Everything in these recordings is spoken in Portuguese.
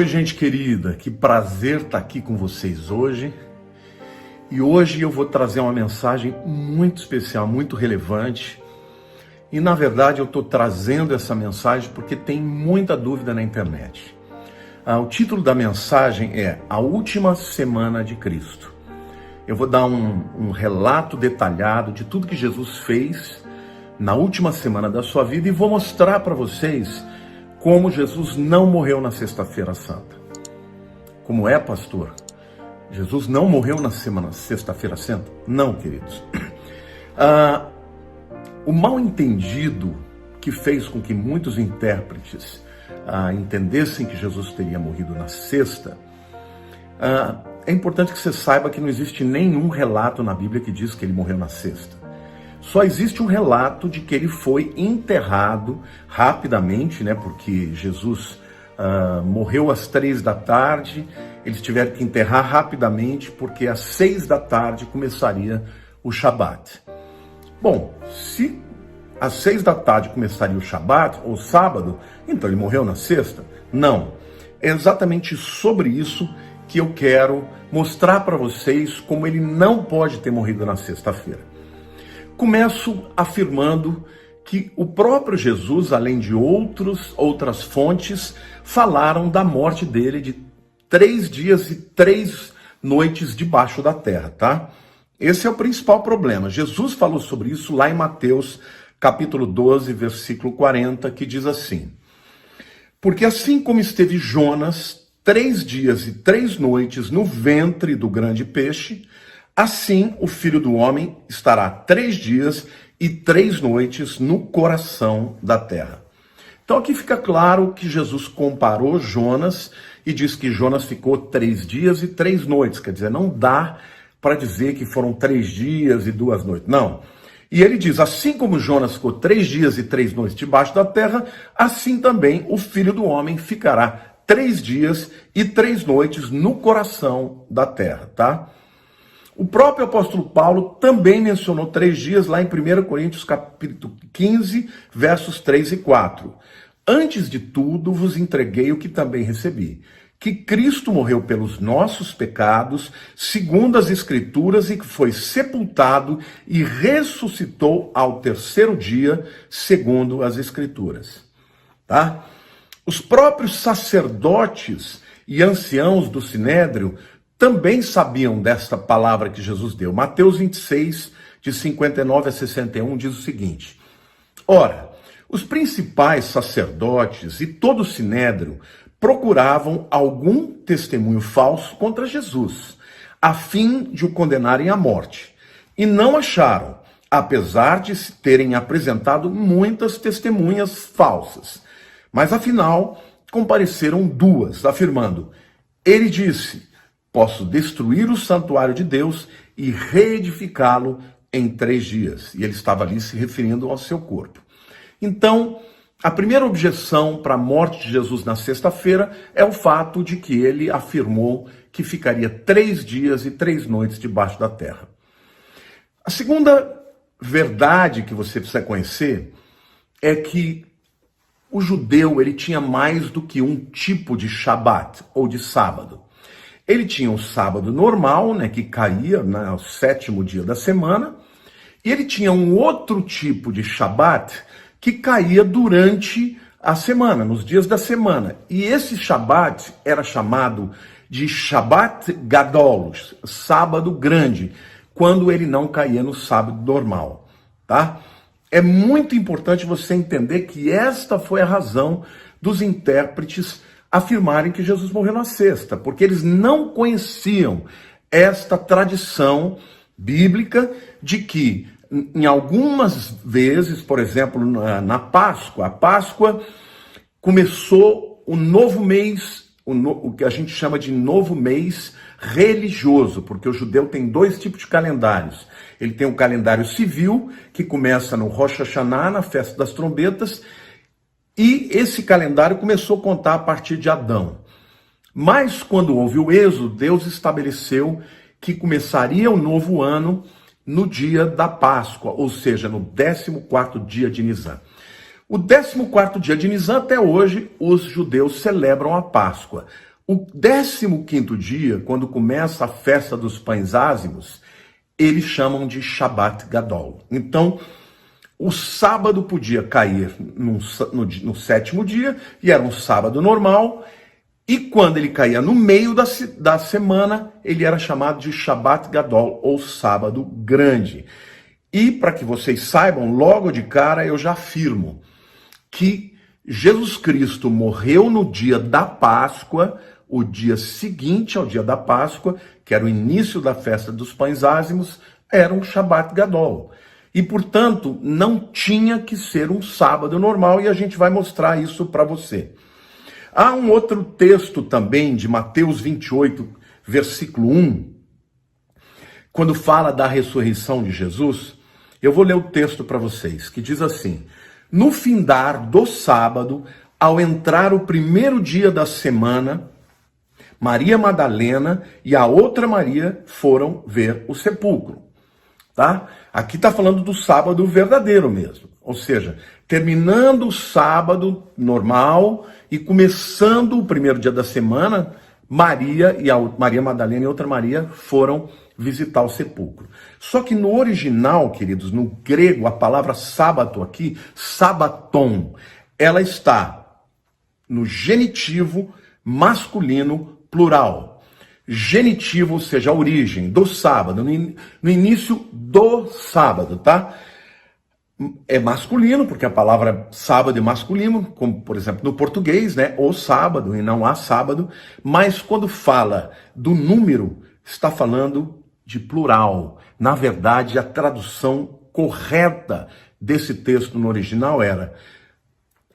Oi, gente querida, que prazer estar aqui com vocês hoje. E hoje eu vou trazer uma mensagem muito especial, muito relevante. E na verdade eu estou trazendo essa mensagem porque tem muita dúvida na internet. O título da mensagem é A Última Semana de Cristo. Eu vou dar um relato detalhado de tudo que Jesus fez na última semana da sua vida e vou mostrar para vocês como Jesus não morreu na Sexta-feira Santa. Como é, pastor? Jesus não morreu na Sexta-feira Santa? Não, queridos. O mal-entendido que fez com que muitos intérpretes entendessem que Jesus teria morrido na sexta, é importante que você saiba que não existe nenhum relato na Bíblia que diz que ele morreu na sexta. Só existe um relato de que ele foi enterrado rapidamente, né? Porque Jesus morreu às 3 da tarde, eles tiveram que enterrar rapidamente, porque às 6 da tarde começaria o Shabat. Bom, se às 6 da tarde começaria o Shabat, ou sábado, então ele morreu na sexta? Não. É exatamente sobre isso que eu quero mostrar para vocês como ele não pode ter morrido na sexta-feira. Começo afirmando que o próprio Jesus, além de outras fontes, falaram da morte dele de 3 dias e 3 noites debaixo da terra, tá? Esse é o principal problema. Jesus falou sobre isso lá em Mateus, capítulo 12, versículo 40, que diz assim: Porque assim como esteve Jonas 3 dias e 3 noites no ventre do grande peixe, assim o Filho do Homem estará 3 dias e 3 noites no coração da terra. Então aqui fica claro que Jesus comparou Jonas e diz que Jonas ficou 3 dias e 3 noites. Quer dizer, não dá para dizer que foram 3 dias e 2 noites. Não. E ele diz, assim como Jonas ficou 3 dias e 3 noites debaixo da terra, assim também o Filho do Homem ficará 3 dias e 3 noites no coração da terra, tá? O próprio apóstolo Paulo também mencionou 3 dias lá em 1 Coríntios capítulo 15, versos 3 e 4. Antes de tudo vos entreguei o que também recebi, que Cristo morreu pelos nossos pecados, segundo as Escrituras, e que foi sepultado e ressuscitou ao 3º dia, segundo as Escrituras. Tá? Os próprios sacerdotes e anciãos do Sinédrio também sabiam desta palavra que Jesus deu. Mateus 26, de 59 a 61, diz o seguinte: Ora, os principais sacerdotes e todo o Sinédrio procuravam algum testemunho falso contra Jesus, a fim de o condenarem à morte. E não acharam, apesar de se terem apresentado muitas testemunhas falsas. Mas afinal, compareceram 2, afirmando: Ele disse, posso destruir o santuário de Deus e reedificá-lo em 3 dias. E ele estava ali se referindo ao seu corpo. Então, a primeira objeção para a morte de Jesus na sexta-feira é o fato de que ele afirmou que ficaria 3 dias e 3 noites debaixo da terra. A segunda verdade que você precisa conhecer é que o judeu ele tinha mais do que um tipo de Shabat, ou de sábado. Ele tinha o sábado normal, né, que caía no 7º dia da semana, e ele tinha um outro tipo de Shabat que caía durante a semana, nos dias da semana. E esse Shabat era chamado de Shabat Gadol, sábado grande, quando ele não caía no sábado normal, tá? É muito importante você entender que esta foi a razão dos intérpretes afirmarem que Jesus morreu na sexta, porque eles não conheciam esta tradição bíblica de que, em algumas vezes, por exemplo, na Páscoa, a Páscoa começou o novo mês, o que a gente chama de novo mês religioso, porque o judeu tem 2 tipos de calendários. Ele tem o calendário civil, que começa no Rosh Hashanah, na festa das trombetas, e esse calendário começou a contar a partir de Adão. Mas quando houve o êxodo, Deus estabeleceu que começaria o novo ano no dia da Páscoa, ou seja, no 14º dia de Nisan. O 14º dia de Nisan, até hoje, os judeus celebram a Páscoa. O 15º dia, quando começa a festa dos pães ázimos, eles chamam de Shabat Gadol. Então, o sábado podia cair no 7º dia, e era um sábado normal, e quando ele caía no meio da semana, ele era chamado de Shabat Gadol, ou sábado grande. E para que vocês saibam, logo de cara eu já afirmo que Jesus Cristo morreu no dia da Páscoa, o dia seguinte ao dia da Páscoa, que era o início da festa dos pães ázimos, era um Shabat Gadol. E, portanto, não tinha que ser um sábado normal, e a gente vai mostrar isso para você. Há um outro texto também, de Mateus 28, versículo 1, quando fala da ressurreição de Jesus. Eu vou ler o texto para vocês, que diz assim: no findar do sábado, ao entrar o primeiro dia da semana, Maria Madalena e a outra Maria foram ver o sepulcro. Tá? Aqui está falando do sábado verdadeiro mesmo. Ou seja, terminando o sábado normal e começando o primeiro dia da semana, Maria Madalena e outra Maria foram visitar o sepulcro. Só que no original, queridos, no grego, a palavra sábado aqui, sabaton, ela está no genitivo masculino plural. Genitivo, ou seja, a origem do sábado, no início do sábado, tá? É masculino, porque a palavra sábado é masculino, como, por exemplo, no português, né? O sábado, e não há sábado. Mas quando fala do número, está falando de plural. Na verdade, a tradução correta desse texto no original era: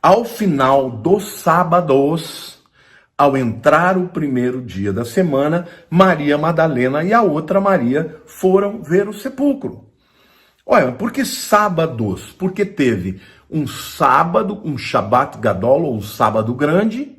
ao final dos sábados, ao entrar o primeiro dia da semana, Maria Madalena e a outra Maria foram ver o sepulcro. Olha, por que sábados? Porque teve um sábado, um Shabat Gadol, ou um sábado grande,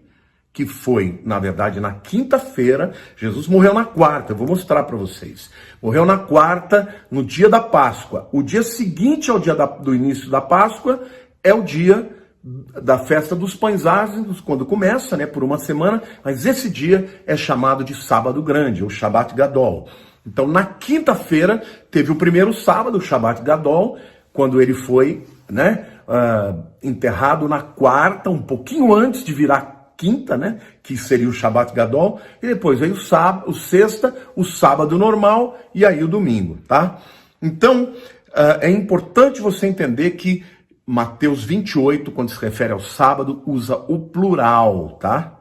que foi, na verdade, na quinta-feira. Jesus morreu na quarta, eu vou mostrar para vocês. Morreu na quarta, no dia da Páscoa. O dia seguinte ao dia do início da Páscoa é o dia da festa dos pães ázimos, quando começa, né, por uma semana, mas esse dia é chamado de sábado grande, ou Shabat Gadol. Então, na quinta-feira, teve o primeiro sábado, o Shabat Gadol, quando ele foi, né, enterrado na quarta, um pouquinho antes de virar quinta, né, que seria o Shabat Gadol, e depois veio o sexta, o sábado normal, e aí o domingo, tá? Então, é importante você entender que Mateus 28, quando se refere ao sábado, usa o plural, tá?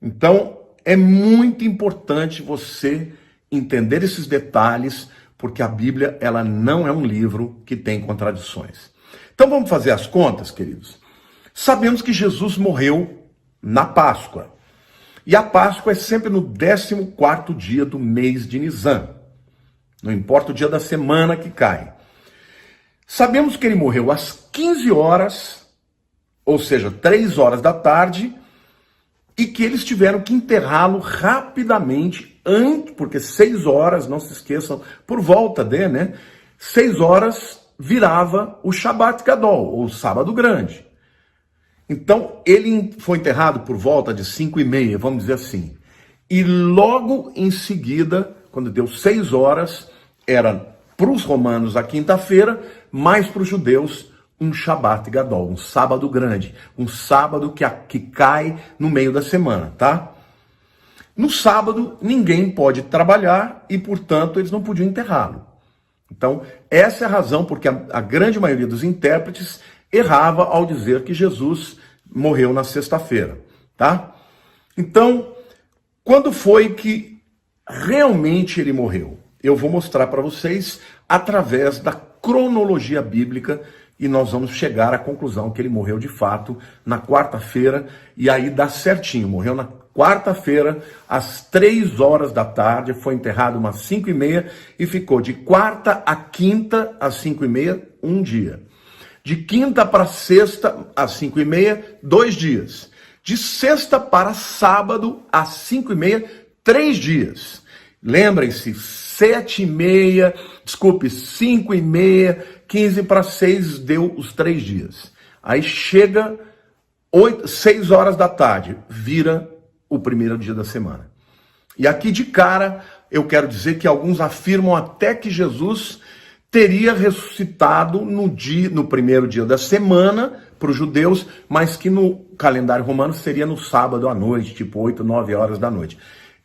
Então, é muito importante você entender esses detalhes, porque a Bíblia, ela não é um livro que tem contradições. Então, vamos fazer as contas, queridos? Sabemos que Jesus morreu na Páscoa. E a Páscoa é sempre no 14º dia do mês de Nisan. Não importa o dia da semana que cai. Sabemos que ele morreu às 15 horas, ou seja, 3 horas da tarde, e que eles tiveram que enterrá-lo rapidamente, porque 6 horas, não se esqueçam, por volta de, né? 6 horas virava o Shabat Gadol, ou sábado grande. Então, ele foi enterrado por volta de 5h30, vamos dizer assim. E logo em seguida, quando deu 6 horas, era para os romanos a quinta-feira, mas para os judeus um Shabat Gadol, um sábado grande, um sábado que cai no meio da semana, tá? No sábado, ninguém pode trabalhar e, portanto, eles não podiam enterrá-lo. Então, essa é a razão porque a grande maioria dos intérpretes errava ao dizer que Jesus morreu na sexta-feira, tá? Então, quando foi que realmente ele morreu? Eu vou mostrar para vocês através da cronologia bíblica e nós vamos chegar à conclusão que ele morreu de fato na quarta-feira, e aí dá certinho, morreu na quarta-feira às 3 horas da tarde, foi enterrado umas 5h30 e ficou de quarta a quinta às 5h30, um dia. De quinta para sexta às 5h30, 2 dias. De sexta para sábado às 5h30, 3 dias. Lembrem-se, 5h30, 15 para 6 deu os 3 dias. Aí chega 6 horas da tarde, vira o primeiro dia da semana. E aqui de cara, eu quero dizer que alguns afirmam até que Jesus teria ressuscitado no primeiro dia da semana para os judeus, mas que no calendário romano seria no sábado à noite, tipo 8, 9 horas da noite.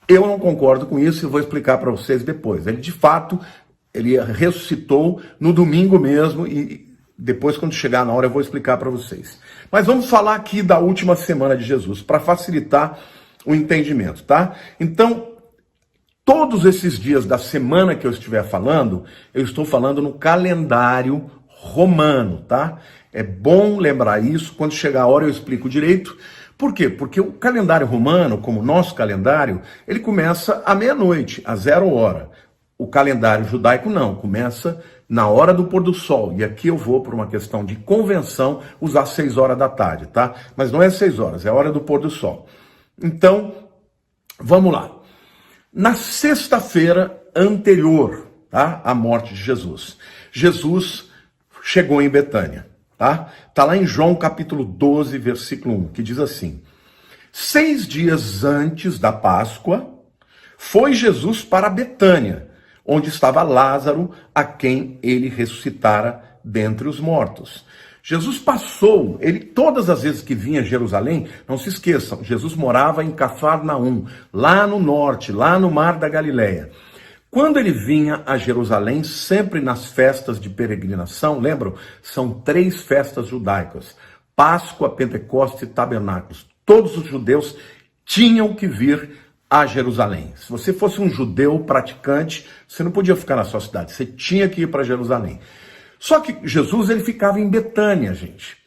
Eu não concordo com isso e vou explicar para vocês depois. Ele de fato, ele ressuscitou no domingo mesmo e depois quando chegar na hora eu vou explicar para vocês. Mas vamos falar aqui da última semana de Jesus, para facilitar o entendimento, tá? Então, todos esses dias da semana que eu estiver falando, eu estou falando no calendário romano, tá? É bom lembrar isso, quando chegar a hora eu explico direito. Por quê? Porque o calendário romano, como o nosso calendário, ele começa à meia-noite, às 0 hora. O calendário judaico não, começa na hora do pôr do sol. E aqui eu vou, por uma questão de convenção, usar 6 horas da tarde, tá? Mas não é 6 horas, é a hora do pôr do sol. Então, vamos lá. Na sexta-feira anterior, tá, à morte de Jesus, Jesus chegou em Betânia, tá? Tá lá em João capítulo 12, versículo 1, que diz assim: 6 dias antes da Páscoa, foi Jesus para Betânia, onde estava Lázaro, a quem ele ressuscitara dentre os mortos. Jesus passou, todas as vezes que vinha a Jerusalém, não se esqueçam, Jesus morava em Cafarnaum, lá no norte, lá no mar da Galileia. Quando ele vinha a Jerusalém, sempre nas festas de peregrinação, lembram? São 3 festas judaicas: Páscoa, Pentecostes e Tabernáculos. Todos os judeus tinham que vir a Jerusalém. Se você fosse um judeu praticante, você não podia ficar na sua cidade, você tinha que ir para Jerusalém. Só que Jesus, ele ficava em Betânia, gente.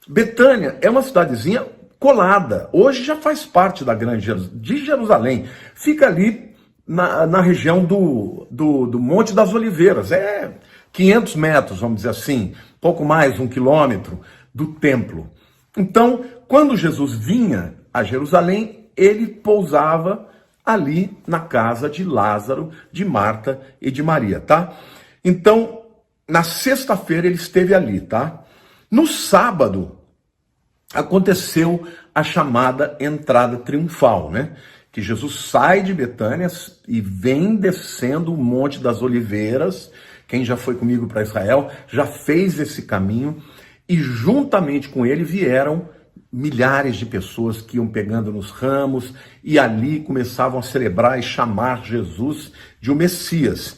Betânia é uma cidadezinha colada. Hoje já faz parte da grande de Jerusalém. Fica ali na região do Monte das Oliveiras. É 500 metros, vamos dizer assim, pouco mais, 1 quilômetro do templo. Então, quando Jesus vinha a Jerusalém, ele pousava ali na casa de Lázaro, de Marta e de Maria, tá? Então, na sexta-feira ele esteve ali, tá? No sábado, aconteceu a chamada entrada triunfal, né? Que Jesus sai de Betânia e vem descendo o Monte das Oliveiras. Quem já foi comigo para Israel já fez esse caminho. E juntamente com ele vieram milhares de pessoas que iam pegando nos ramos e ali começavam a celebrar e chamar Jesus de o Messias.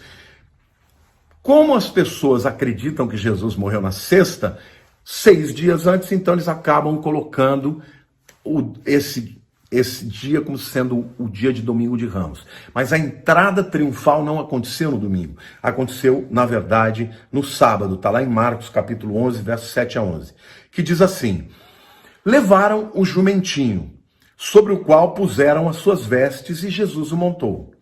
Como as pessoas acreditam que Jesus morreu na sexta, 6 dias antes, então eles acabam colocando esse dia como sendo o dia de Domingo de Ramos. Mas a entrada triunfal não aconteceu no domingo. Aconteceu, na verdade, no sábado. Está lá em Marcos capítulo 11, versos 7 a 11. Que diz assim: levaram o jumentinho, sobre o qual puseram as suas vestes, e Jesus o montou.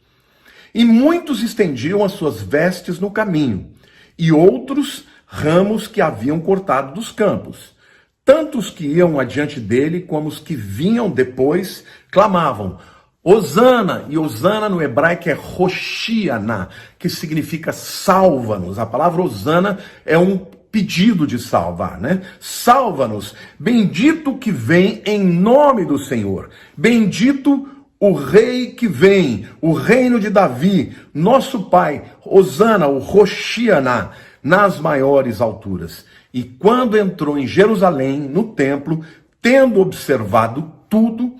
E muitos estendiam as suas vestes no caminho, e outros ramos que haviam cortado dos campos. Tanto os que iam adiante dele, como os que vinham depois, clamavam: Hosana, e Hosana no hebraico é Hoshiana, que significa salva-nos. A palavra Hosana é um pedido de salvar, né? Salva-nos, bendito que vem em nome do Senhor, bendito o rei que vem, o reino de Davi, nosso pai, Hosana, o Hoshiana, nas maiores alturas. E quando entrou em Jerusalém, no templo, tendo observado tudo,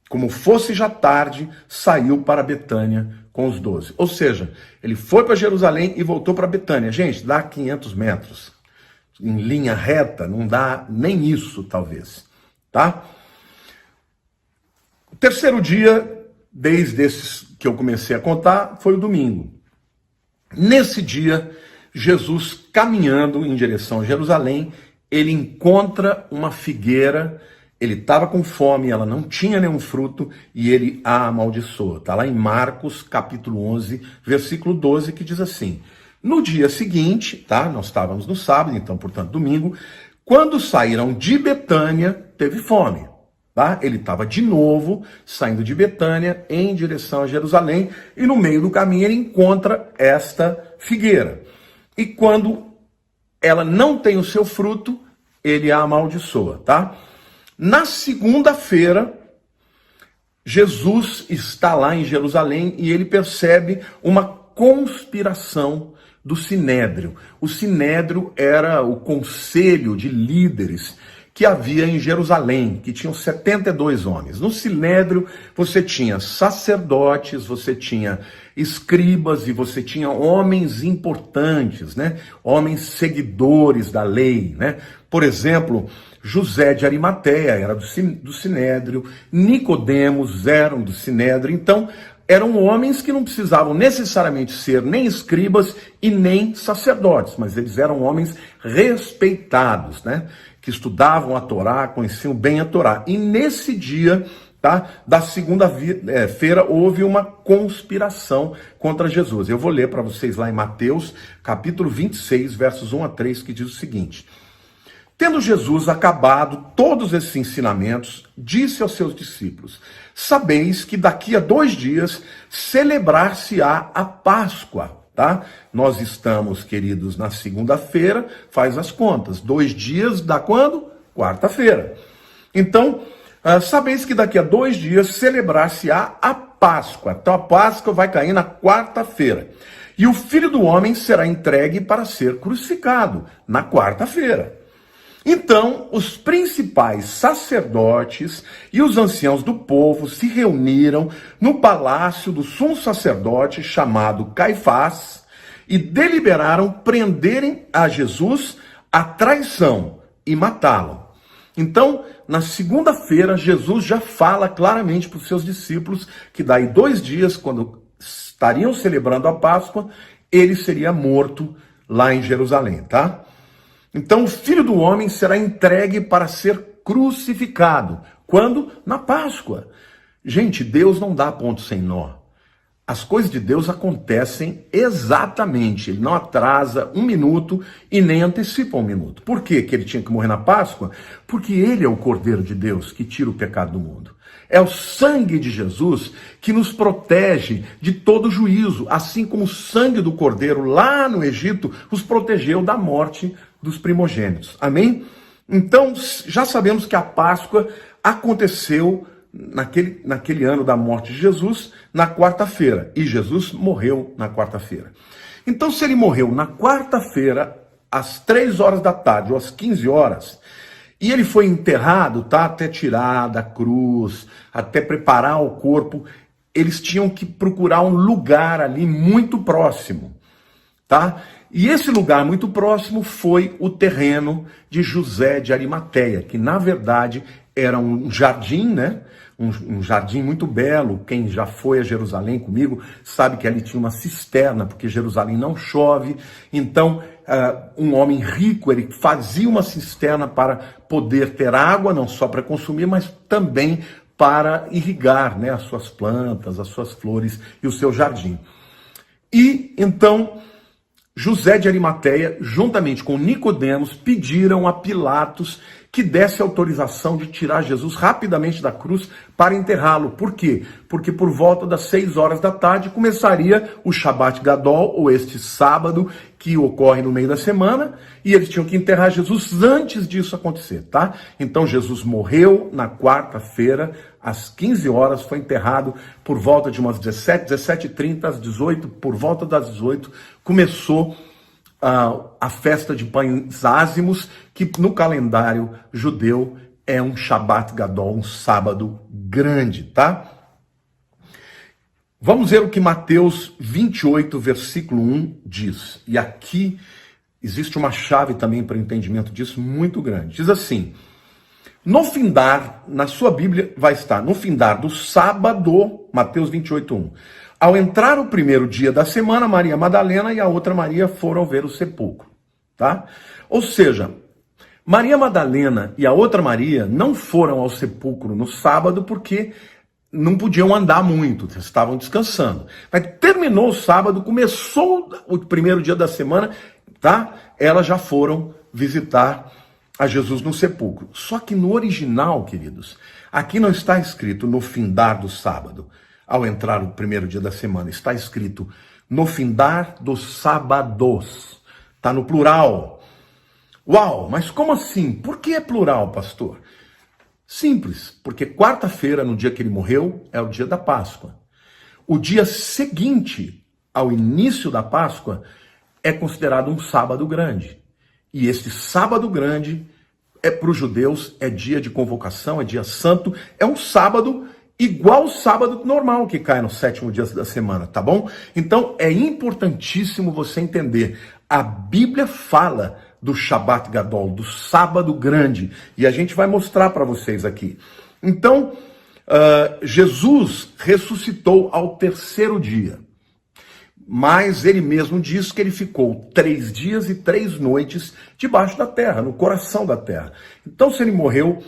como fosse já tarde, saiu para Betânia com os 12. Ou seja, ele foi para Jerusalém e voltou para Betânia. Gente, dá 500 metros. Em linha reta, não dá nem isso, talvez. Tá? O terceiro dia, desde esses que eu comecei a contar, foi o domingo. Nesse dia, Jesus, caminhando em direção a Jerusalém, ele encontra uma figueira. Ele estava com fome, ela não tinha nenhum fruto, e ele a amaldiçoa. Está lá em Marcos, capítulo 11, versículo 12, que diz assim: no dia seguinte, tá? Nós estávamos no sábado, então, portanto, domingo, quando saíram de Betânia, teve fome. Tá? Ele estava de novo saindo de Betânia em direção a Jerusalém, e no meio do caminho ele encontra esta figueira. E quando ela não tem o seu fruto, ele a amaldiçoa, tá? Na segunda-feira, Jesus está lá em Jerusalém e ele percebe uma conspiração do Sinédrio. O Sinédrio era o conselho de líderes que havia em Jerusalém, que tinham 72 homens. No Sinédrio você tinha sacerdotes, você tinha escribas e você tinha homens importantes, né? Homens seguidores da lei, né? Por exemplo, José de Arimateia era do Sinédrio, Nicodemos eram do Sinédrio, então eram homens que não precisavam necessariamente ser nem escribas e nem sacerdotes, mas eles eram homens respeitados, né? Que estudavam a Torá, conheciam bem a Torá. E nesse dia, tá, da segunda-feira, houve uma conspiração contra Jesus. Eu vou ler para vocês lá em Mateus, capítulo 26, versos 1 a 3, que diz o seguinte: Tendo Jesus acabado todos esses ensinamentos, disse aos seus discípulos: Sabeis que daqui a 2 dias celebrar-se-á a Páscoa. Tá? Nós estamos, queridos, na segunda-feira, faz as contas. 2 dias dá quando? Quarta-feira. Então, sabeis que daqui a 2 dias celebrar-se-á a Páscoa. Então a Páscoa vai cair na quarta-feira. E o Filho do Homem será entregue para ser crucificado na quarta-feira. Então, os principais sacerdotes e os anciãos do povo se reuniram no palácio do sumo sacerdote chamado Caifás e deliberaram prenderem a Jesus a traição e matá-lo. Então, na segunda-feira, Jesus já fala claramente para os seus discípulos que daí 2 dias, quando estariam celebrando a Páscoa, ele seria morto lá em Jerusalém, tá? Então o Filho do Homem será entregue para ser crucificado. Quando? Na Páscoa. Gente, Deus não dá ponto sem nó. As coisas de Deus acontecem exatamente. Ele não atrasa 1 minuto e nem antecipa 1 minuto. Por quê que ele tinha que morrer na Páscoa? Porque ele é o Cordeiro de Deus que tira o pecado do mundo. É o sangue de Jesus que nos protege de todo juízo, assim como o sangue do Cordeiro lá no Egito os protegeu da morte dos primogênitos. Amém? Então, já sabemos que a Páscoa aconteceu naquele ano da morte de Jesus, na quarta-feira. E Jesus morreu na quarta-feira. Então, se ele morreu na quarta-feira, às 3 horas da tarde ou às 15 horas, e ele foi enterrado, tá? Até tirar da cruz, até preparar o corpo, eles tinham que procurar um lugar ali muito próximo, tá? E esse lugar muito próximo foi o terreno de José de Arimateia, que na verdade era um jardim, né? Um jardim muito belo. Quem já foi a Jerusalém comigo sabe que ali tinha uma cisterna, porque Jerusalém não chove. Então, um homem rico, ele fazia uma cisterna para poder ter água, não só para consumir, mas também para irrigar, né, as suas plantas, as suas flores e o seu jardim. E então José de Arimateia, juntamente com Nicodemos, pediram a Pilatos que desse autorização de tirar Jesus rapidamente da cruz para enterrá-lo. Por quê? Porque por volta das 6 horas da tarde começaria o Shabat Gadol, ou este sábado que ocorre no meio da semana, e eles tinham que enterrar Jesus antes disso acontecer, tá? Então Jesus morreu na quarta-feira, às 15 horas, foi enterrado por volta de umas 17h30, às 18, por volta das 18, começou a festa de pães ázimos, que no calendário judeu é um Shabat Gadol, um sábado grande, tá? Vamos ver o que Mateus 28, versículo 1 diz. E aqui existe uma chave também para o entendimento disso muito grande. Diz assim: no findar, na sua Bíblia vai estar, no findar do sábado, Mateus 28, 1. Ao entrar o primeiro dia da semana, Maria Madalena e a outra Maria foram ver o sepulcro, tá? Ou seja, Maria Madalena e a outra Maria não foram ao sepulcro no sábado porque não podiam andar muito, estavam descansando. Mas terminou o sábado, começou o primeiro dia da semana, tá? Elas já foram visitar a Jesus no sepulcro. Só que no original, queridos, aqui não está escrito no findar do sábado, ao entrar o primeiro dia da semana. Está escrito no findar dos sábados. Está no plural. Uau, mas como assim? Por que é plural, pastor? Simples, porque quarta-feira, no dia que ele morreu, é o dia da Páscoa. O dia seguinte ao início da Páscoa é considerado um sábado grande. E esse sábado grande para os judeus é dia de convocação, é dia santo, é um sábado igual ao sábado normal que cai no 7º dia da semana, tá bom? Então é importantíssimo você entender. A Bíblia fala do Shabat Gadol, do sábado grande, e a gente vai mostrar para vocês aqui. Então, Jesus ressuscitou ao 3º dia. Mas ele mesmo diz que ele ficou 3 dias e 3 noites debaixo da terra, no coração da terra. Então, se ele morreu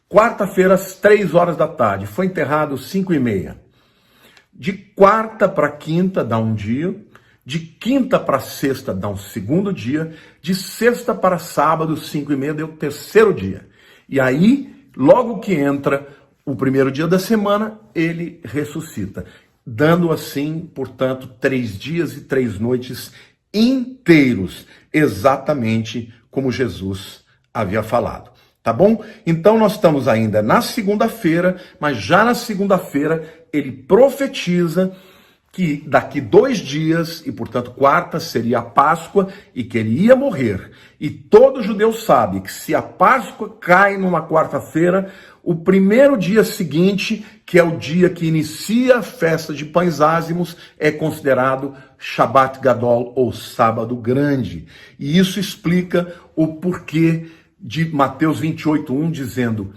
quarta-feira às 3 horas da tarde, foi enterrado às 5h30. De quarta para quinta dá um dia, de quinta para sexta dá um segundo dia, de sexta para sábado, 5h30, deu o 3º dia. E aí, logo que entra o 1º dia da semana, ele ressuscita. Dando assim, portanto, 3 dias e 3 noites inteiros, exatamente como Jesus havia falado. Tá bom? Então nós estamos ainda na segunda-feira, mas já na segunda-feira ele profetiza que daqui 2 dias, e portanto quarta seria a Páscoa, e que ele ia morrer. E todo judeu sabe que se a Páscoa cai numa quarta-feira, o 1º dia seguinte, que é o dia que inicia a festa de pães ázimos, é considerado Shabat Gadol, ou sábado grande. E isso explica o porquê de Mateus 28:1, dizendo,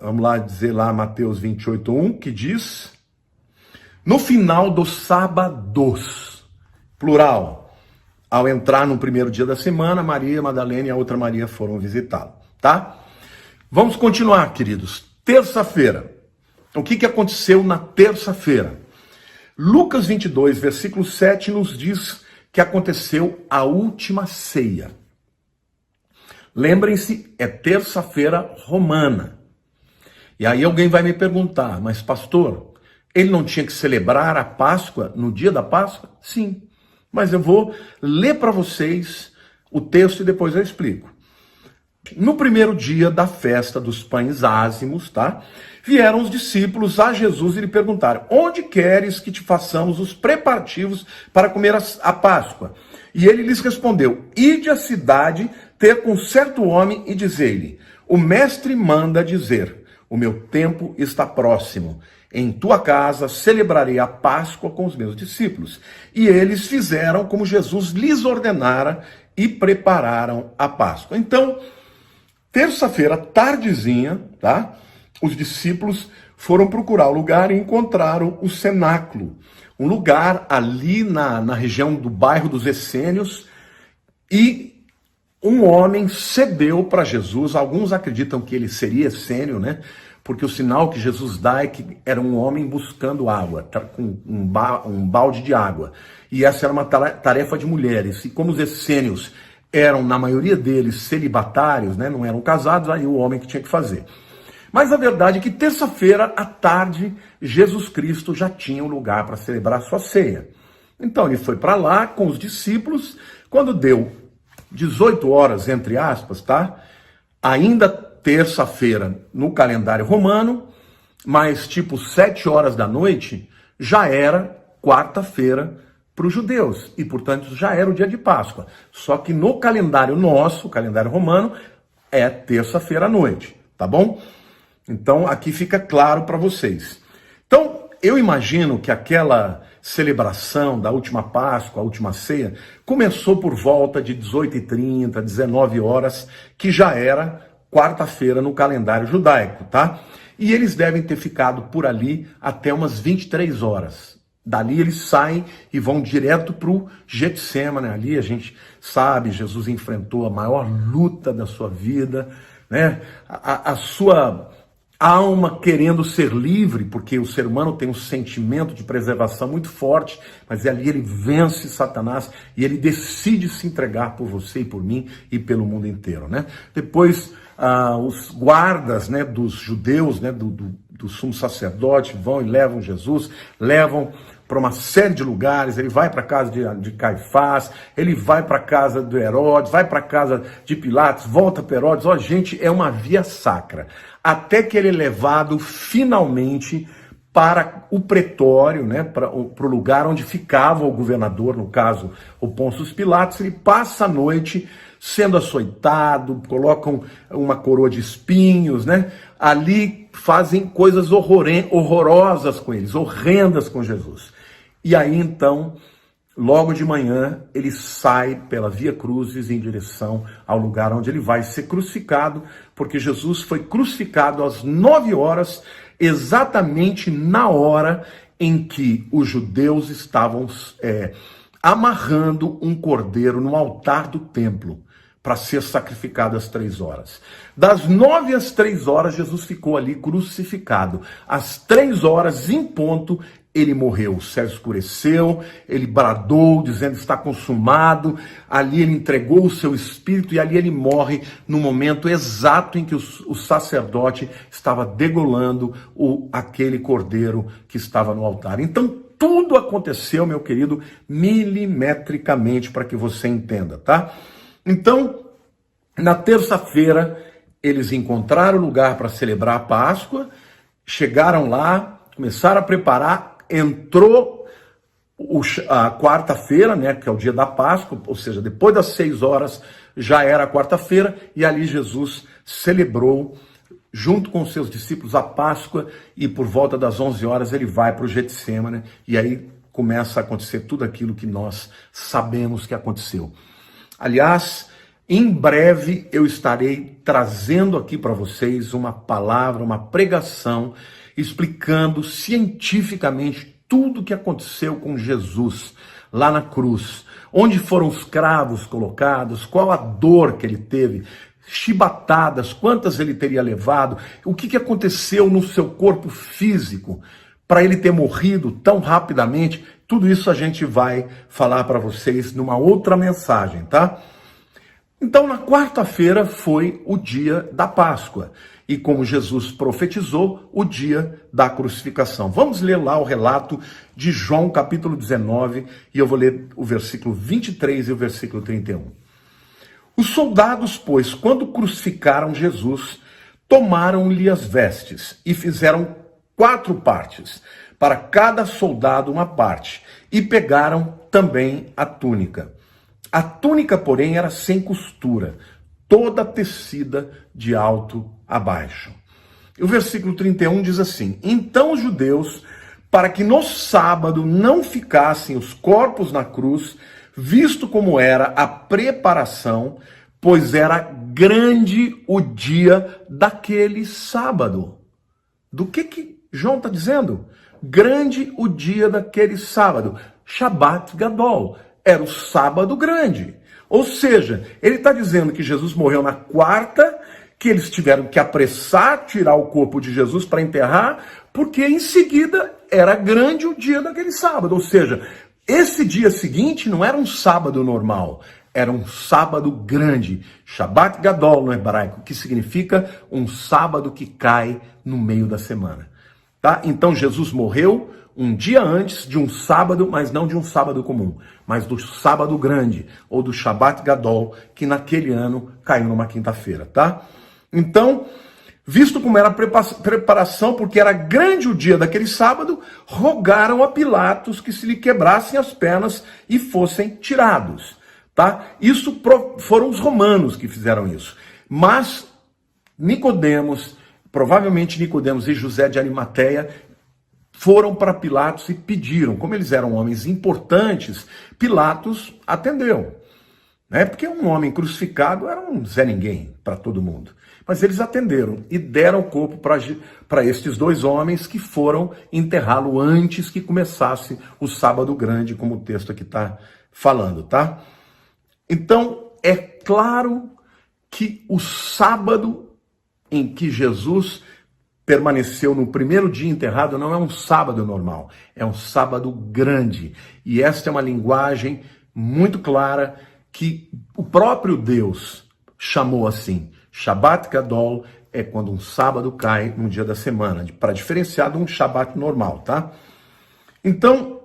vamos lá dizer lá Mateus 28:1, que diz: no final dos sábados, plural, ao entrar no 1º dia da semana, Maria Madalena e a outra Maria foram visitá-lo, tá? Vamos continuar, queridos. Terça-feira. O que aconteceu na terça-feira? Lucas 22, versículo 7, nos diz que aconteceu a última ceia. Lembrem-se, é terça-feira romana. E aí alguém vai me perguntar, mas pastor, ele não tinha que celebrar a Páscoa no dia da Páscoa? Sim, mas eu vou ler para vocês o texto e depois eu explico. No 1º dia da festa dos pães ázimos, tá? Vieram os discípulos a Jesus e lhe perguntaram: onde queres que te façamos os preparativos para comer a Páscoa? E ele lhes respondeu: ide à cidade ter com certo homem e dizer-lhe: o mestre manda dizer, o meu tempo está próximo. Em tua casa celebrarei a Páscoa com os meus discípulos. E eles fizeram como Jesus lhes ordenara e prepararam a Páscoa. Então, terça-feira, tardezinha, tá? Os discípulos foram procurar o lugar e encontraram o cenáculo. Um lugar ali na região do bairro dos Essênios. E um homem cedeu para Jesus. Alguns acreditam que ele seria essênio, né? Porque o sinal que Jesus dá é que era um homem buscando água, com um balde de água. E essa era uma tarefa de mulheres. E como os essênios eram, na maioria deles, celibatários, né, não eram casados, aí o homem que tinha que fazer. Mas a verdade é que terça-feira, à tarde, Jesus Cristo já tinha um lugar para celebrar a sua ceia. Então ele foi para lá com os discípulos. Quando deu 18 horas, entre aspas, tá? Ainda terça-feira no calendário romano, mas tipo 7 horas da noite, já era quarta-feira para os judeus, e portanto já era o dia de Páscoa. Só que no calendário nosso, o calendário romano, é terça-feira à noite, tá bom? Então aqui fica claro para vocês. Então eu imagino que aquela celebração da última Páscoa, a última ceia, começou por volta de 18h30, 19 horas, que já era quarta-feira no calendário judaico, tá? E eles devem ter ficado por ali até umas 23 horas. Dali eles saem e vão direto para o Getsêmani, né? Ali a gente sabe, Jesus enfrentou a maior luta da sua vida, né? A sua alma querendo ser livre, porque o ser humano tem um sentimento de preservação muito forte, mas ali ele vence Satanás e ele decide se entregar por você e por mim e pelo mundo inteiro, né? Depois os guardas, né, dos judeus, né, do sumo sacerdote, vão e levam Jesus, levam para uma série de lugares, ele vai para a casa de Caifás, ele vai para a casa do Herodes, vai para a casa de Pilatos, volta para Herodes. Ó, gente, é uma via sacra. Até que ele é levado finalmente para o pretório, né, para o lugar onde ficava o governador, no caso o Pôncio Pilatos. Ele passa a noite sendo açoitado, colocam uma coroa de espinhos, né? Ali fazem coisas horrorosas com eles, horrendas com Jesus. E aí então, logo de manhã, ele sai pela Via Crucis em direção ao lugar onde ele vai ser crucificado, porque Jesus foi crucificado às 9 horas, exatamente na hora em que os judeus estavam amarrando um cordeiro no altar do templo para ser sacrificado às 3 horas. Das 9 às 3 horas, Jesus ficou ali crucificado. Às 3 horas, em ponto, ele morreu. O céu escureceu, ele bradou, dizendo está consumado. Ali ele entregou o seu espírito e ali ele morre no momento exato em que o sacerdote estava degolando aquele cordeiro que estava no altar. Então, tudo aconteceu, meu querido, milimetricamente, para que você entenda, tá? Então, na terça-feira, eles encontraram lugar para celebrar a Páscoa, chegaram lá, começaram a preparar, entrou a quarta-feira, né, que é o dia da Páscoa, ou seja, depois das 6 horas já era a quarta-feira, e ali Jesus celebrou, junto com os seus discípulos, a Páscoa, e por volta das 11 horas ele vai para o Getsêmani, e aí começa a acontecer tudo aquilo que nós sabemos que aconteceu. Aliás, em breve eu estarei trazendo aqui para vocês uma palavra, uma pregação, explicando cientificamente tudo o que aconteceu com Jesus lá na cruz. Onde foram os cravos colocados, qual a dor que ele teve, chibatadas, quantas ele teria levado, o que aconteceu no seu corpo físico para ele ter morrido tão rapidamente. Tudo isso a gente vai falar para vocês numa outra mensagem, tá? Então, na quarta-feira foi o dia da Páscoa. E como Jesus profetizou, o dia da crucificação. Vamos ler lá o relato de João, capítulo 19, e eu vou ler o versículo 23 e o versículo 31. Os soldados, pois, quando crucificaram Jesus, tomaram-lhe as vestes e fizeram 4 partes, para cada soldado uma parte, e pegaram também a túnica. A túnica, porém, era sem costura, toda tecida de alto a baixo. E o versículo 31 diz assim: então os judeus, para que no sábado não ficassem os corpos na cruz, visto como era a preparação, pois era grande o dia daquele sábado. Do que João está dizendo? Grande o dia daquele sábado. Shabbat Gadol. Era o sábado grande. Ou seja, ele está dizendo que Jesus morreu na quarta, que eles tiveram que apressar, tirar o corpo de Jesus para enterrar, porque em seguida era grande o dia daquele sábado. Ou seja, esse dia seguinte não era um sábado normal, era um sábado grande. Shabbat Gadol no hebraico, que significa um sábado que cai no meio da semana. Tá? Então Jesus morreu um dia antes de um sábado, mas não de um sábado comum, mas do sábado grande, ou do Shabbat Gadol, que naquele ano caiu numa quinta-feira, tá? Então, visto como era a preparação, porque era grande o dia daquele sábado, rogaram a Pilatos que se lhe quebrassem as pernas e fossem tirados, tá? Isso foram os romanos que fizeram isso. Mas Nicodemos, provavelmente Nicodemos e José de Arimateia, foram para Pilatos e pediram. Como eles eram homens importantes, Pilatos atendeu. Né? Porque um homem crucificado era um Zé Ninguém para todo mundo. Mas eles atenderam e deram o corpo para estes 2 homens que foram enterrá-lo antes que começasse o sábado grande, como o texto aqui está falando, tá? Então, é claro que o sábado em que Jesus permaneceu no primeiro dia enterrado não é um sábado normal, é um sábado grande. E esta é uma linguagem muito clara que o próprio Deus chamou assim. Shabbat Gadol é quando um sábado cai no dia da semana, para diferenciar de um Shabbat normal, tá? Então,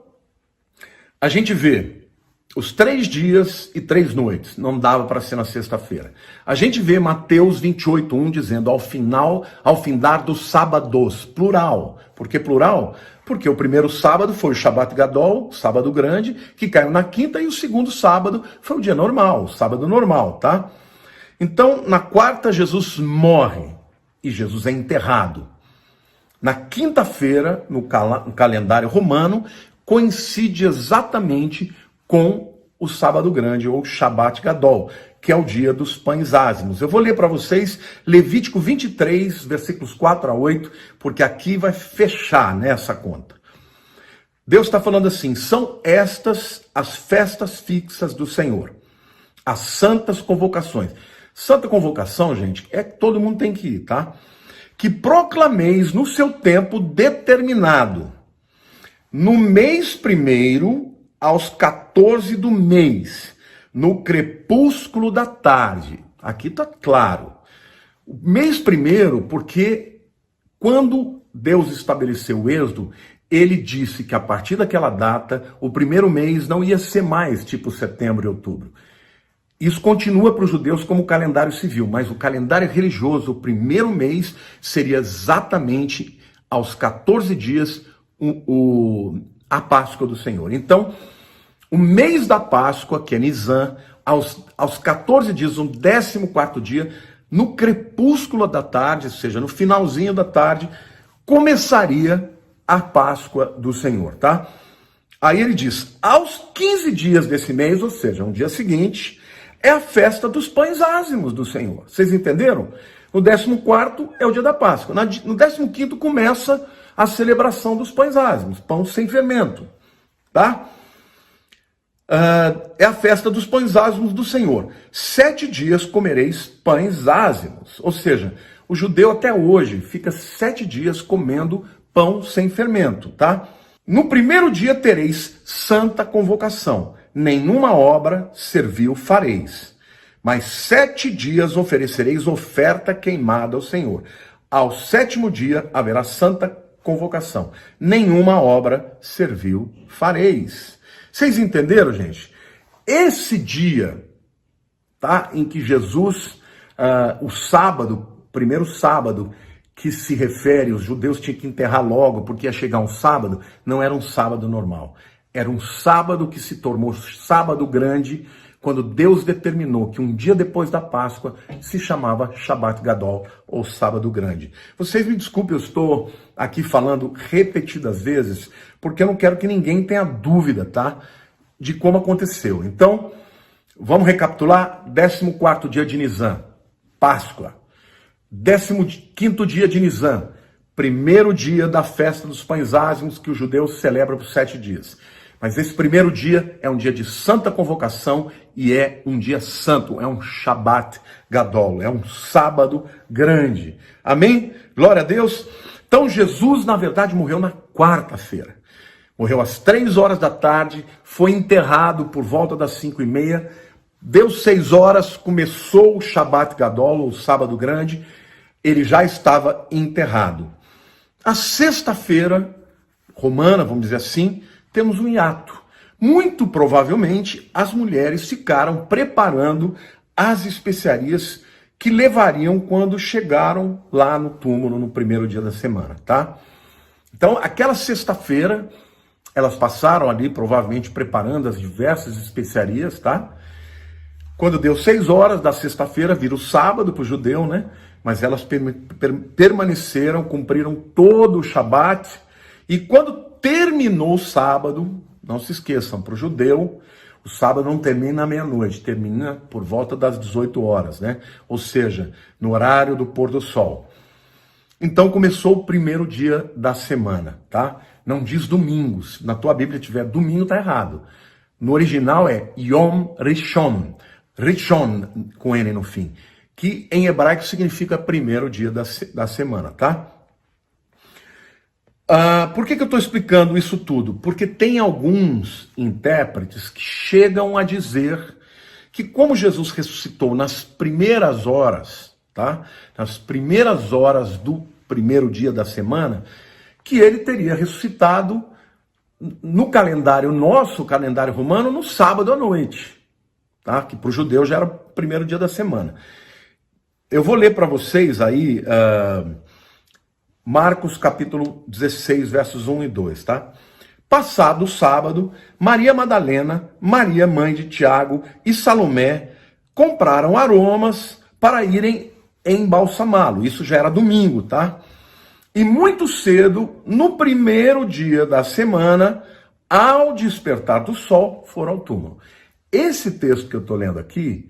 A gente vê os 3 dias e 3 noites, não dava para ser na sexta-feira. A gente vê Mateus 28:1 dizendo ao findar dos sábados, plural. Por que plural? Porque o primeiro sábado foi o Shabat Gadol, sábado grande, que caiu na quinta, e o segundo sábado foi o dia normal, o sábado normal, tá? Então, na quarta, Jesus morre e Jesus é enterrado. Na quinta-feira, no calendário romano, coincide exatamente com o sábado grande, ou Shabat Gadol, que é o dia dos pães ázimos. Eu vou ler para vocês Levítico 23, versículos 4 a 8, porque aqui vai fechar nessa conta. Deus está falando assim: são estas as festas fixas do Senhor, as santas convocações. Santa convocação, gente, é que todo mundo tem que ir, tá? Que proclameis no seu tempo determinado, no mês primeiro, aos 14 do mês, no crepúsculo da tarde. Aqui está claro. O mês primeiro, porque quando Deus estabeleceu o êxodo, ele disse que a partir daquela data, o primeiro mês não ia ser mais tipo setembro e outubro. Isso continua para os judeus como calendário civil, mas o calendário religioso, o primeiro mês, seria exatamente aos 14 dias a Páscoa do Senhor. Então, o mês da Páscoa, que é Nisan, aos 14 dias, no 14º dia, no crepúsculo da tarde, ou seja, no finalzinho da tarde, começaria a Páscoa do Senhor, tá? Aí ele diz, aos 15 dias desse mês, ou seja, no dia seguinte, é a festa dos pães ázimos do Senhor. Vocês entenderam? No 14º é o dia da Páscoa. No 15º começa a celebração dos pães ázimos, pão sem fermento, tá? É a festa dos pães ázimos do Senhor. 7 dias comereis pães ázimos. Ou seja, o judeu até hoje fica 7 dias comendo pão sem fermento, tá? No primeiro dia tereis santa convocação. Nenhuma obra servil fareis. Mas 7 dias oferecereis oferta queimada ao Senhor. Ao 7º dia haverá santa convocação. Nenhuma obra servil fareis. Vocês entenderam, gente? Esse dia, tá, em que Jesus, o sábado, primeiro sábado, que se refere, os judeus tinham que enterrar logo, porque ia chegar um sábado, não era um sábado normal. Era um sábado que se tornou sábado grande, quando Deus determinou que um dia depois da Páscoa se chamava Shabat Gadol, ou sábado grande. Vocês me desculpem, eu estou aqui falando repetidas vezes, porque eu não quero que ninguém tenha dúvida, tá? De como aconteceu. Então, vamos recapitular. 14º dia de Nisan, Páscoa. 15º dia de Nisan, primeiro dia da festa dos pães ázimos que os judeus celebram por 7 dias. Mas esse primeiro dia é um dia de santa convocação e é um dia santo, é um Shabat Gadol, é um sábado grande. Amém? Glória a Deus. Então Jesus, na verdade, morreu na quarta-feira. Morreu às 3 horas da tarde, foi enterrado por volta das 5:30. Deu 6 horas, começou o Shabat Gadol, o sábado grande, ele já estava enterrado. A sexta-feira romana, vamos dizer assim, temos um hiato. Muito provavelmente as mulheres ficaram preparando as especiarias que levariam quando chegaram lá no túmulo no primeiro dia da semana, tá? Então, aquela sexta-feira, elas passaram ali provavelmente preparando as diversas especiarias, tá? Quando deu 6 horas da sexta-feira, vira o sábado para o judeu, né? Mas elas permaneceram, cumpriram todo o Shabat. E quando terminou o sábado, não se esqueçam, para o judeu, o sábado não termina à meia-noite, termina por volta das 18 horas, né? Ou seja, no horário do pôr do sol. Então começou o primeiro dia da semana, tá? Não diz domingos. Na tua Bíblia tiver domingo, tá errado. No original é Yom Rishon. Rishon, com N no fim, que em hebraico significa primeiro dia da semana, tá? Por que eu estou explicando isso tudo? Porque tem alguns intérpretes que chegam a dizer que como Jesus ressuscitou nas primeiras horas, tá? Nas primeiras horas do primeiro dia da semana, que ele teria ressuscitado no calendário nosso, calendário romano, no sábado à noite, tá? Que para o judeu já era o primeiro dia da semana. Eu vou ler para vocês aí Marcos capítulo 16, versos 1 e 2, tá? Passado o sábado, Maria Madalena, Maria mãe de Tiago e Salomé compraram aromas para irem embalsamá-lo. Isso já era domingo, tá? E muito cedo, no primeiro dia da semana, ao despertar do sol, foram ao túmulo. Esse texto que eu estou lendo aqui,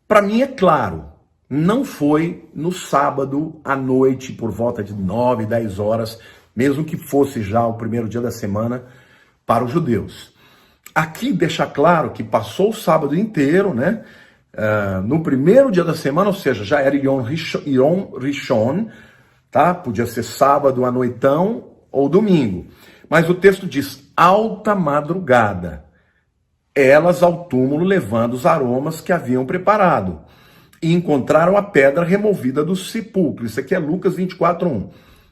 para mim é claro, não foi no sábado à noite, por volta de 9, 10 horas, mesmo que fosse já o primeiro dia da semana para os judeus. Aqui deixa claro que passou o sábado inteiro, né? No primeiro dia da semana, ou seja, já era Yom Rishon, tá? Podia ser sábado à noitão ou domingo. Mas o texto diz, alta madrugada, elas ao túmulo levando os aromas que haviam preparado. E encontraram a pedra removida do sepulcro. Isso aqui é Lucas 24:1,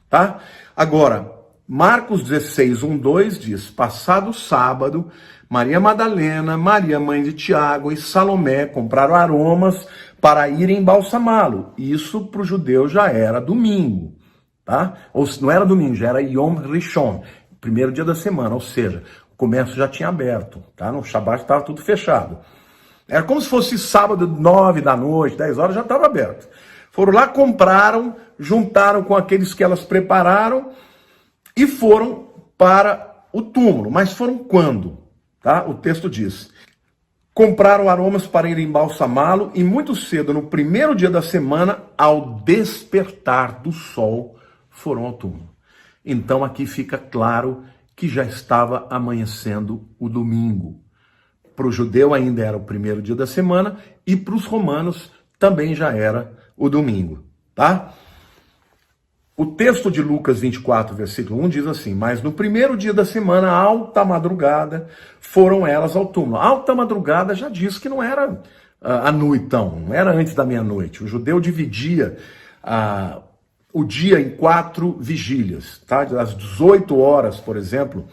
tá? Agora, Marcos 16:1-2 diz, passado o sábado, Maria Madalena, Maria mãe de Tiago e Salomé compraram aromas para ir embalsamá-lo. Isso para o judeu já era domingo, tá? Ou se não era domingo, já era Yom Rishon, primeiro dia da semana, ou seja, o comércio já tinha aberto, tá? No Shabat estava tudo fechado. Era como se fosse sábado, 9 da noite, 10 horas, já estava aberto. Foram lá, compraram, juntaram com aqueles que elas prepararam e foram para o túmulo. Mas foram quando? Tá? O texto diz, compraram aromas para ir embalsamá-lo e muito cedo, no primeiro dia da semana, ao despertar do sol, foram ao túmulo. Então aqui fica claro que já estava amanhecendo o domingo. Para o judeu ainda era o primeiro dia da semana e para os romanos também já era o domingo, tá? O texto de Lucas 24, versículo 1 diz assim, mas no primeiro dia da semana, alta madrugada, foram elas ao túmulo. Alta madrugada já diz que não era à noitão, não era antes da meia-noite. O judeu dividia o dia em 4 vigílias, tá? Às 18 horas, por exemplo,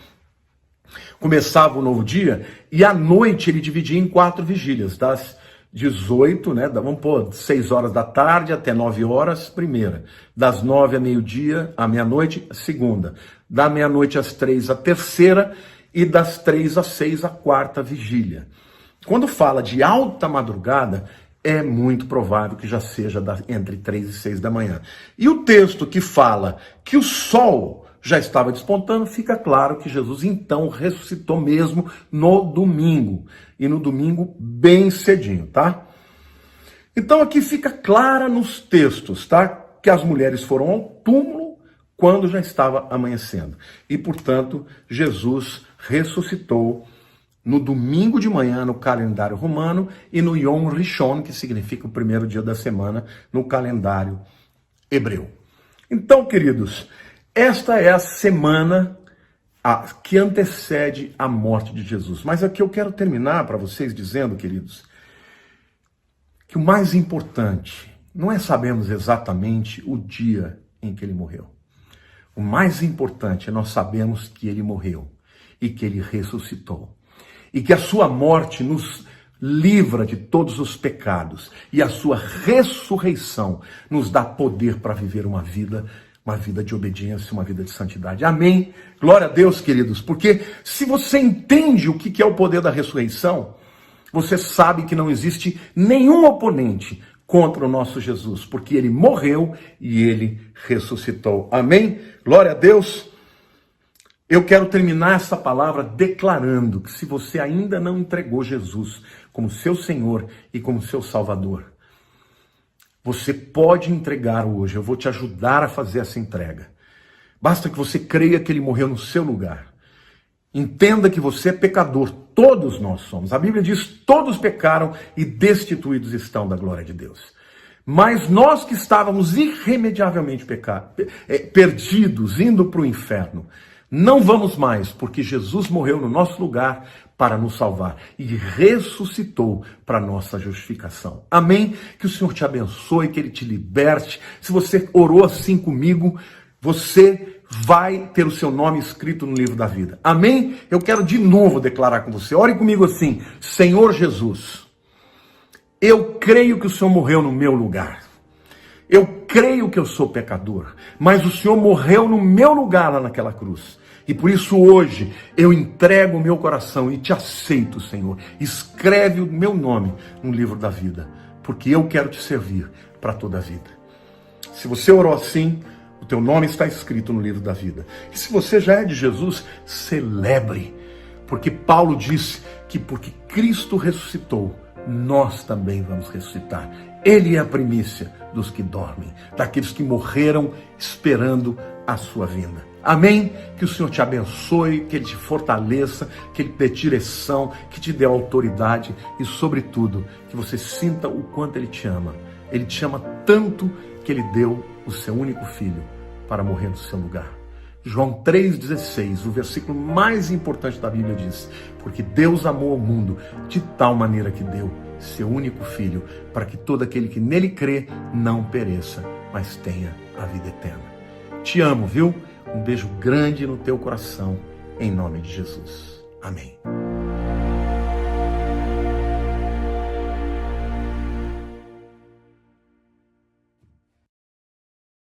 começava o novo dia, e à noite ele dividia em 4 vigílias, das 18, né, vamos pôr 6 horas da tarde até 9 horas, primeira, das 9 a meio-dia, à meia-noite, segunda, da meia-noite às 3, a terceira, e das 3 às 6, a quarta vigília. Quando fala de alta madrugada, é muito provável que já seja entre 3 e 6 da manhã. E o texto que fala que o sol já estava despontando, fica claro que Jesus então ressuscitou mesmo no domingo. E no domingo bem cedinho, tá? Então aqui fica clara nos textos, tá? Que as mulheres foram ao túmulo quando já estava amanhecendo. E, portanto, Jesus ressuscitou no domingo de manhã no calendário romano e no Yom Rishon, que significa o primeiro dia da semana, no calendário hebreu. Então, queridos, esta é a semana que antecede a morte de Jesus. Mas aqui eu quero terminar para vocês dizendo, queridos, que o mais importante não é sabermos exatamente o dia em que ele morreu. O mais importante é nós sabermos que ele morreu e que ele ressuscitou. E que a sua morte nos livra de todos os pecados. E a sua ressurreição nos dá poder para viver uma vida de obediência, uma vida de santidade. Amém? Glória a Deus, queridos. Porque se você entende o que é o poder da ressurreição, você sabe que não existe nenhum oponente contra o nosso Jesus, porque ele morreu e ele ressuscitou. Amém? Glória a Deus. Eu quero terminar essa palavra declarando que se você ainda não entregou Jesus como seu Senhor e como seu Salvador, você pode entregar hoje. Eu vou te ajudar a fazer essa entrega. Basta que você creia que ele morreu no seu lugar. Entenda que você é pecador. Todos nós somos. A Bíblia diz, todos pecaram e destituídos estão da glória de Deus. Mas nós que estávamos irremediavelmente perdidos, indo para o inferno, não vamos mais, porque Jesus morreu no nosso lugar para nos salvar e ressuscitou para nossa justificação. Amém? Que o Senhor te abençoe, que ele te liberte. Se você orou assim comigo, você vai ter o seu nome escrito no livro da vida. Amém? Eu quero de novo declarar com você. Ore comigo assim: Senhor Jesus, eu creio que o Senhor morreu no meu lugar. Eu creio que eu sou pecador, mas o Senhor morreu no meu lugar lá naquela cruz. E por isso hoje eu entrego o meu coração e te aceito, Senhor. Escreve o meu nome no livro da vida, porque eu quero te servir para toda a vida. Se você orou assim, o teu nome está escrito no livro da vida. E se você já é de Jesus, celebre, porque Paulo disse que porque Cristo ressuscitou, nós também vamos ressuscitar. Ele é a primícia dos que dormem, daqueles que morreram esperando a sua vinda. Amém? Que o Senhor te abençoe, que Ele te fortaleça, que Ele te dê direção, que te dê autoridade e, sobretudo, que você sinta o quanto Ele te ama. Ele te ama tanto que Ele deu o seu único filho para morrer no seu lugar. João 3,16, o versículo mais importante da Bíblia diz: porque Deus amou o mundo de tal maneira que deu seu único filho, para que todo aquele que nele crê não pereça, mas tenha a vida eterna. Te amo, viu? Um beijo grande no teu coração, em nome de Jesus. Amém.